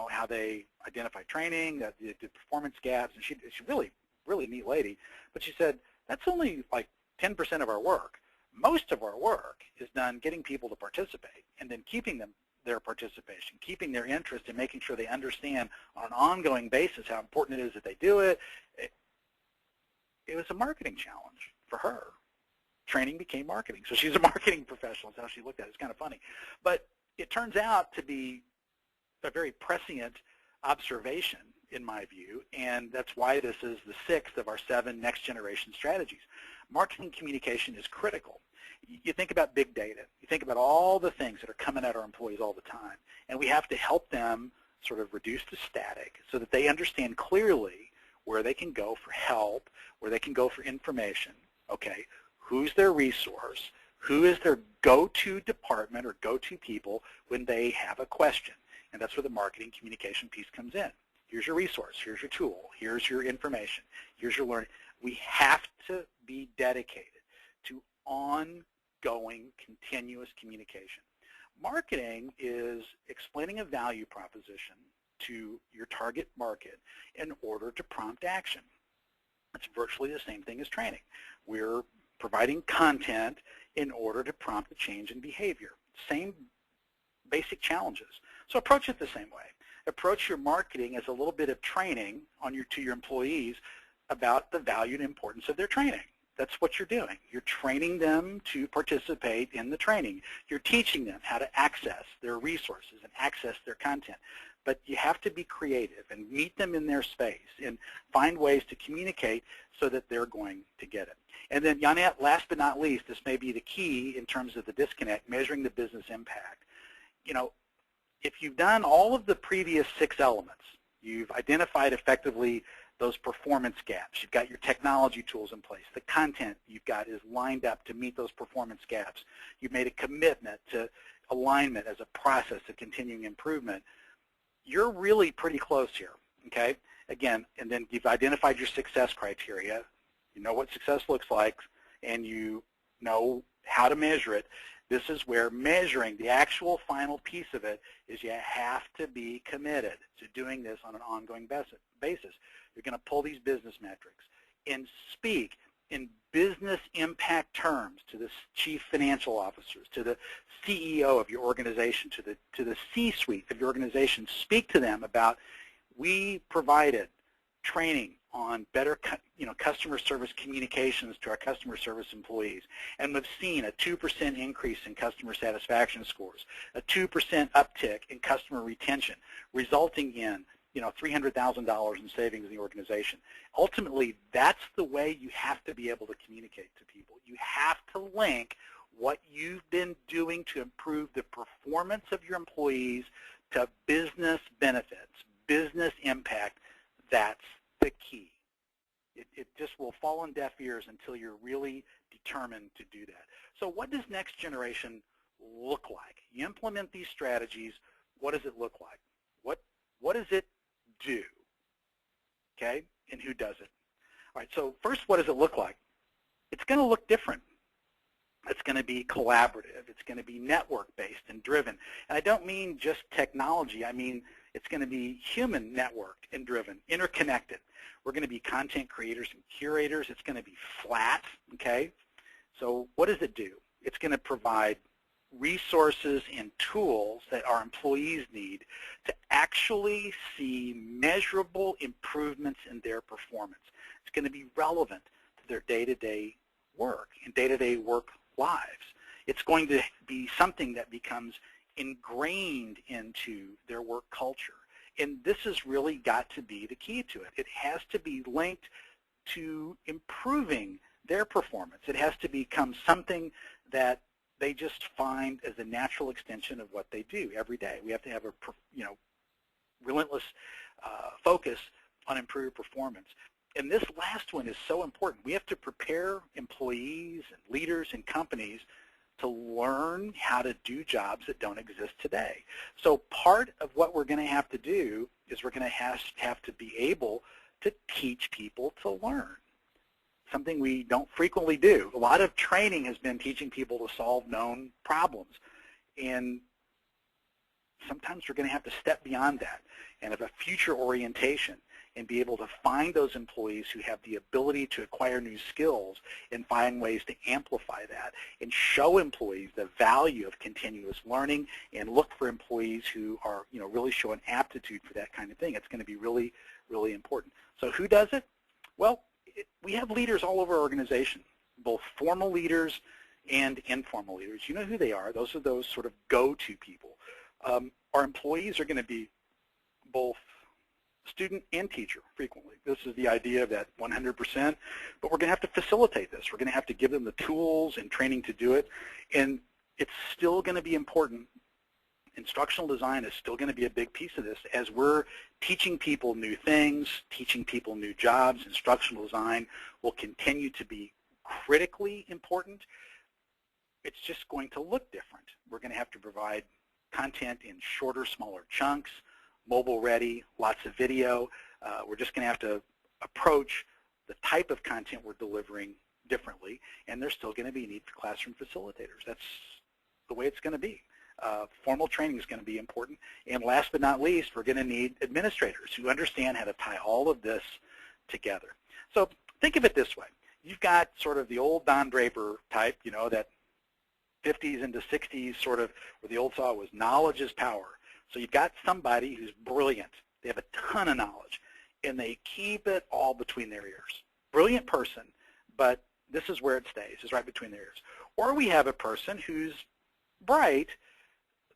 how they identify training, that the performance gaps. And she's really, really neat lady. But she said, that's only like 10% of our work. Most of our work is done getting people to participate and then keeping their participation, keeping their interest, and making sure they understand on an ongoing basis how important it is that they do it. It was a marketing challenge for her. Training became marketing. So she's a marketing professional is how she looked at it. It's kind of funny. But it turns out to be a very prescient observation in my view, and that's why this is the 6th of our 7 next generation strategies. Marketing communication is critical. You think about big data. You think about all the things that are coming at our employees all the time, and we have to help them sort of reduce the static so that they understand clearly where they can go for help, where they can go for information, okay? Who's their resource? Who is their go-to department or go-to people when they have a question? And that's where the marketing communication piece comes in. Here's your resource. Here's your tool. Here's your information. Here's your learning. We have to be dedicated to ongoing, continuous communication. Marketing is explaining a value proposition to your target market in order to prompt action. It's virtually the same thing as training. We're providing content in order to prompt a change in behavior. Same basic challenges. So approach it the same way. Approach your marketing as a little bit of training to your employees about the value and importance of their training. That's what you're doing. You're training them to participate in the training. You're teaching them how to access their resources and access their content. But you have to be creative and meet them in their space and find ways to communicate so that they're going to get it. And then, Janette, last but not least, this may be the key in terms of the disconnect, measuring the business impact. You know, if you've done all of the previous 6 elements, you've identified effectively those performance gaps. You've got your technology tools in place. The content you've got is lined up to meet those performance gaps. You've made a commitment to alignment as a process of continuing improvement. You're really pretty close here, okay? Again, and then you've identified your success criteria. You know what success looks like, and you know how to measure it. This is where measuring the actual final piece of it is you have to be committed to doing this on an ongoing basis. You're going to pull these business metrics and speak in business impact terms to the chief financial officers, to the CEO of your organization, to the C-suite of your organization. Speak to them about, we provided training on better customer service communications to our customer service employees, and we've seen a 2% increase in customer satisfaction scores, a 2% uptick in customer retention, resulting in $300,000 in savings in the organization. Ultimately, that's the way you have to be able to communicate to people. You have to link what you've been doing to improve the performance of your employees to business benefits, business impact. That's the key. It just will fall on deaf ears until you're really determined to do that. So what does next generation look like? You implement these strategies, what does it look like? What does it do? Okay, and who does it? All right, so first, what does it look like? It's going to look different. It's going to be collaborative. It's going to be network-based and driven. And I don't mean just technology. I mean it's going to be human networked and driven, interconnected. We're going to be content creators and curators. It's going to be flat, okay? So what does it do? It's going to provide resources and tools that our employees need to actually see measurable improvements in their performance. It's going to be relevant to their day-to-day work and day-to-day work lives. It's going to be something that becomes ingrained into their work culture. And this has really got to be the key to it. It has to be linked to improving their performance. It has to become something that they just find as a natural extension of what they do every day. We have to have a relentless focus on improved performance. And this last one is so important. We have to prepare employees and leaders and companies to learn how to do jobs that don't exist today. So part of what we're going to have to do is we're going to have to be able to teach people to learn, something we don't frequently do. A lot of training has been teaching people to solve known problems, and sometimes we're going to have to step beyond that and have a future orientation and be able to find those employees who have the ability to acquire new skills and find ways to amplify that and show employees the value of continuous learning and look for employees who are, really show an aptitude for that kind of thing. It's going to be really, really important. So who does it? Well, we have leaders all over our organization, both formal leaders and informal leaders. You know who they are. Those are those sort of go-to people. Our employees are going to be both student and teacher frequently. This is the idea of that 100%, but we're going to have to facilitate this. We're going to have to give them the tools and training to do it, and it's still going to be important. Instructional design is still going to be a big piece of this as we're teaching people new things, teaching people new jobs. Instructional design will continue to be critically important. It's just going to look different. We're going to have to provide content in shorter, smaller chunks, mobile ready, lots of video. We're just going to have to approach the type of content we're delivering differently, and there's still going to be a need for classroom facilitators. That's the way it's going to be. Formal training is going to be important. And last but not least, we're going to need administrators who understand how to tie all of this together. So think of it this way. You've got sort of the old Don Draper type, that 50s into 60s sort of, where the old saw was knowledge is power. So you've got somebody who's brilliant. They have a ton of knowledge, and they keep it all between their ears. Brilliant person, but this is where it stays, is right between their ears. Or we have a person who's bright,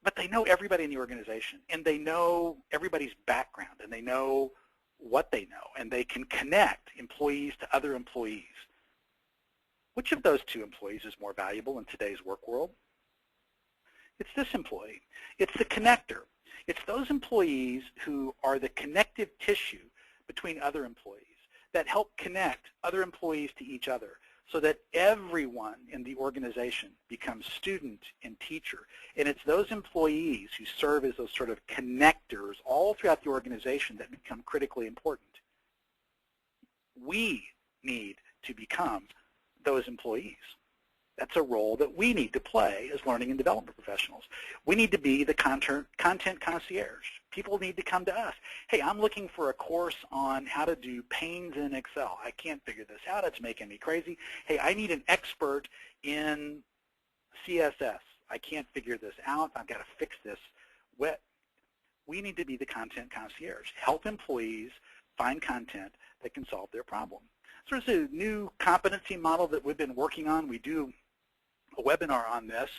but they know everybody in the organization, and they know everybody's background, and they know what they know, and they can connect employees to other employees. Which of those two employees is more valuable in today's work world? It's this employee. It's the connector. It's those employees who are the connective tissue between other employees that help connect other employees to each other so that everyone in the organization becomes student and teacher. And it's those employees who serve as those sort of connectors all throughout the organization that become critically important. We need to become those employees. That's a role that we need to play as learning and development professionals. We need to be the content concierge. People need to come to us. Hey, I'm looking for a course on how to do panes in Excel. I can't figure this out. It's making me crazy. Hey, I need an expert in CSS. I can't figure this out. I've got to fix this. We need to be the content concierge. Help employees find content that can solve their problem. So there's a new competency model that we've been working on. We do a webinar on this,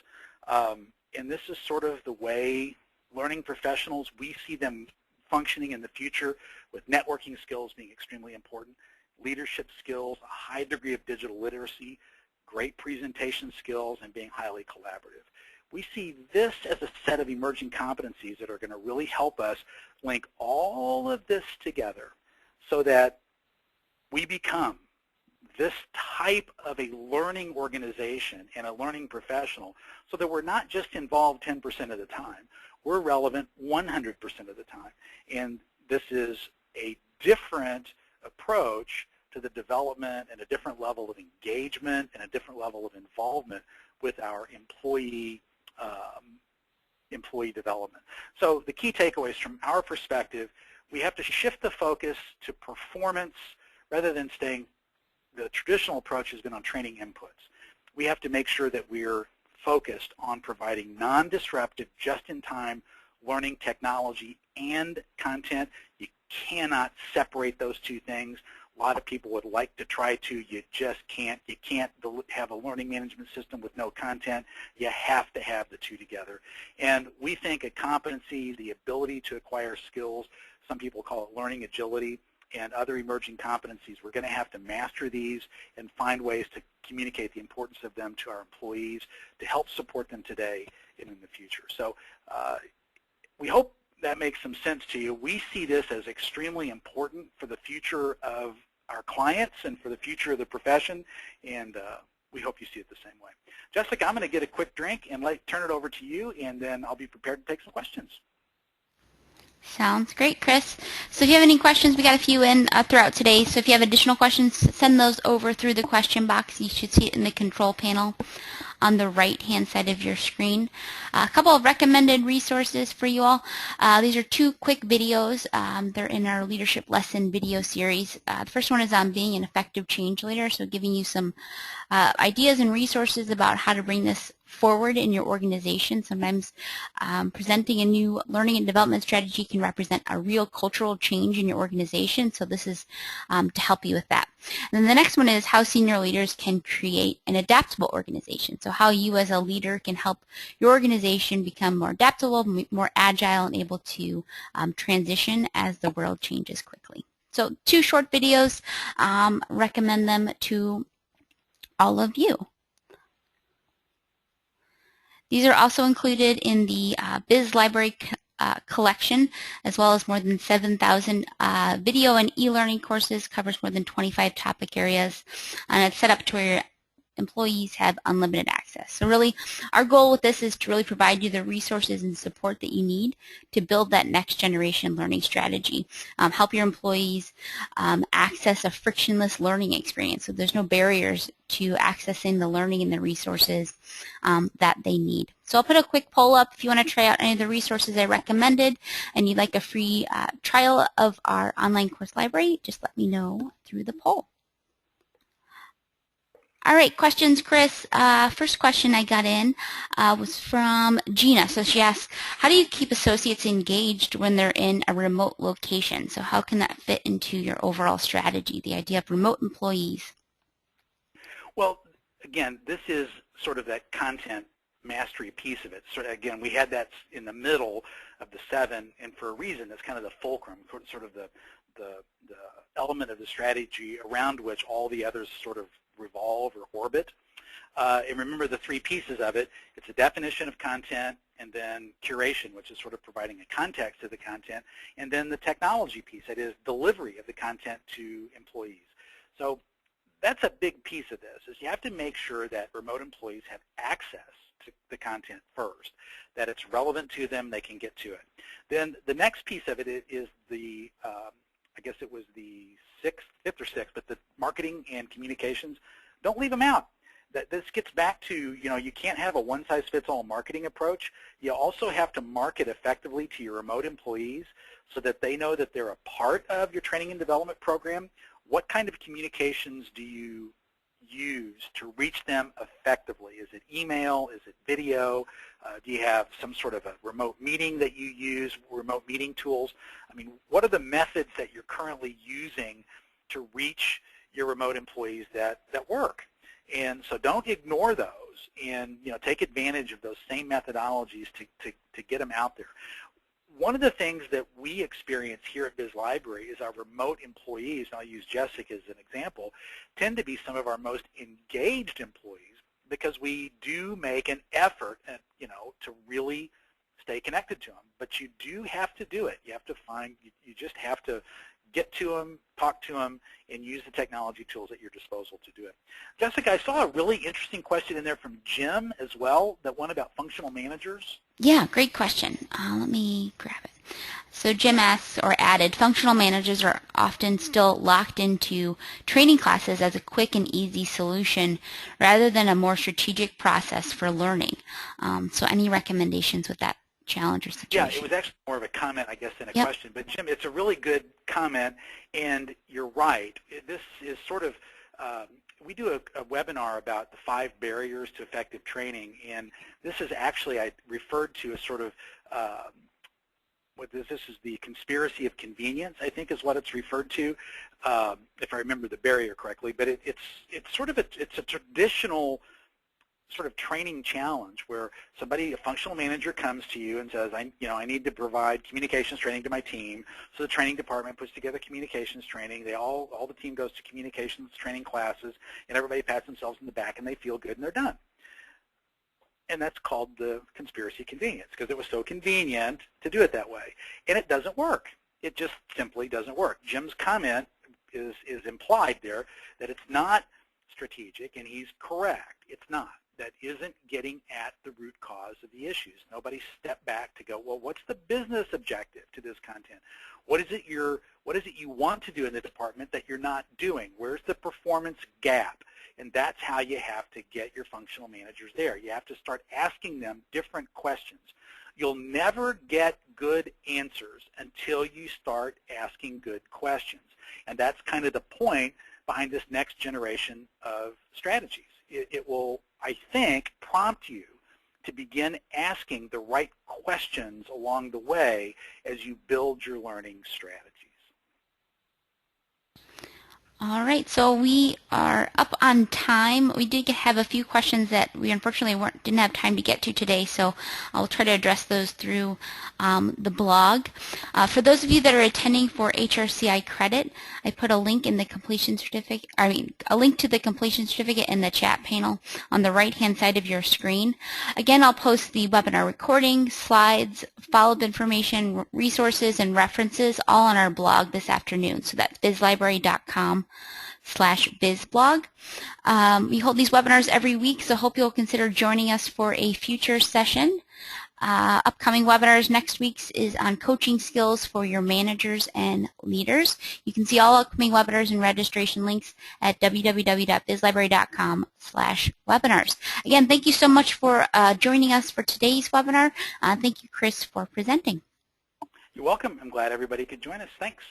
and this is sort of the way learning professionals, we see them functioning in the future, with networking skills being extremely important, leadership skills, a high degree of digital literacy, great presentation skills, and being highly collaborative. We see this as a set of emerging competencies that are going to really help us link all of this together so that we become this type of a learning organization and a learning professional, so that we're not just involved 10% of the time, we're relevant 100% of the time. And this is a different approach to the development and a different level of engagement and a different level of involvement with our employee development. So the key takeaways from our perspective, we have to shift the focus to performance rather than staying. The traditional approach has been on training inputs. We have to make sure that we're focused on providing non-disruptive, just-in-time learning technology and content. You cannot separate those two things. A lot of people would like to try to. You just can't. You can't have a learning management system with no content. You have to have the two together. And we think a competency, the ability to acquire skills, some people call it learning agility, and other emerging competencies, we're going to have to master these and find ways to communicate the importance of them to our employees to help support them today and in the future. So we hope that makes some sense to you. We see this as extremely important for the future of our clients and for the future of the profession, and we hope you see it the same way. Jessica, I'm going to get a quick drink and turn it over to you, and then I'll be prepared to take some questions. Sounds great, Chris. So if you have any questions, we got a few in throughout today. So if you have additional questions, send those over through the question box. You should see it in the control panel. on the right-hand side of your screen. A couple of recommended resources for you all. These are 2 quick videos. They're in our leadership lesson video series. The first one is on being an effective change leader, so giving you some ideas and resources about how to bring this forward in your organization. Sometimes presenting a new learning and development strategy can represent a real cultural change in your organization, so this is to help you with that. And then the next one is how senior leaders can create an adaptable organization, so how you as a leader can help your organization become more adaptable, more agile, and able to transition as the world changes quickly. So 2 short videos, recommend them to all of you. These are also included in the Biz Library collection, as well as more than 7,000 video and e-learning courses, covers more than 25 topic areas, and it's set up to where your employees have unlimited access. So really, our goal with this is to really provide you the resources and support that you need to build that next generation learning strategy. Help your employees access a frictionless learning experience, so there's no barriers to accessing the learning and the resources that they need. So I'll put a quick poll up if you want to try out any of the resources I recommended and you'd like a free trial of our online course library, just let me know through the poll. All right, questions, Chris. First question I got in was from Gina. So she asked, how do you keep associates engaged when they're in a remote location? So how can that fit into your overall strategy, the idea of remote employees? Well, again, this is sort of that content mastery piece of it. So again, we had that in the middle of the 7, and for a reason, that's kind of the fulcrum, sort of the element of the strategy around which all the others sort of revolve or orbit. And remember the 3 pieces of it. It's a definition of content, and then curation, which is sort of providing a context to the content, and then the technology piece, that is delivery of the content to employees. So that's a big piece of this, is you have to make sure that remote employees have access to the content first, that it's relevant to them, they can get to it. Then the next piece of it is the, I guess it was the 5th or 6th, but the marketing and communications, don't leave them out. This gets back to, you can't have a one-size-fits-all marketing approach. You also have to market effectively to your remote employees so that they know that they're a part of your training and development program. What kind of communications do you use to reach them effectively? Is it email? Is it video? Do you have some sort of a remote meeting that you use, remote meeting tools? I mean, what are the methods that you're currently using to reach your remote employees that work? And so don't ignore those, and take advantage of those same methodologies to get them out there. One of the things that we experience here at Biz Library is our remote employees, and I'll use Jessica as an example, tend to be some of our most engaged employees because we do make an effort, to really stay connected to them. But you do have to do it. You have to you just have to get to them, talk to them, and use the technology tools at your disposal to do it. Jessica, I saw a really interesting question in there from Jim as well, that one about functional managers. Yeah, great question. Let me grab it. So Jim asks or added, functional managers are often still locked into training classes as a quick and easy solution rather than a more strategic process for learning. So any recommendations with that challenge or situation? Yeah, it was actually more of a comment, I guess, than a question. But Jim, it's a really good comment, and you're right. This is sort of, we do a webinar about the 5 barriers to effective training, and this is actually, I referred to as sort of, this is the conspiracy of convenience, I think is what it's referred to, if I remember the barrier correctly. But it's sort of it's a traditional sort of training challenge where a functional manager comes to you and says, I need to provide communications training to my team. So the training department puts together communications training. All the team goes to communications training classes, and everybody pats themselves in the back, and they feel good, and they're done. And that's called the conspiracy of convenience, because it was so convenient to do it that way. And it doesn't work. It just simply doesn't work. Jim's comment is implied there that it's not strategic, and he's correct. It's not. That isn't getting at the root cause of the issues. Nobody stepped back to go, well, what's the business objective to this content? What is it you want to do in the department that you're not doing? Where's the performance gap? And that's how you have to get your functional managers there. You have to start asking them different questions. You'll never get good answers until you start asking good questions. And that's kind of the point behind this next generation of strategies. It will, I think, prompt you to begin asking the right questions along the way as you build your learning strategies. All right, so we are up on time. We did have a few questions that we unfortunately didn't have time to get to today, so I'll try to address those through the blog. For those of you that are attending for HRCI credit, I put a link in the completion certificate. A link to the completion certificate in the chat panel on the right-hand side of your screen. Again, I'll post the webinar recording, slides, follow-up information, resources, and references all on our blog this afternoon. So that's bizlibrary.com/bizblog. We hold these webinars every week, so hope you'll consider joining us for a future session. Upcoming webinars next week's is on coaching skills for your managers and leaders. You can see all upcoming webinars and registration links at www.bizlibrary.com/webinars. Again, thank you so much for joining us for today's webinar. Thank you, Chris, for presenting. You're welcome. I'm glad everybody could join us. Thanks.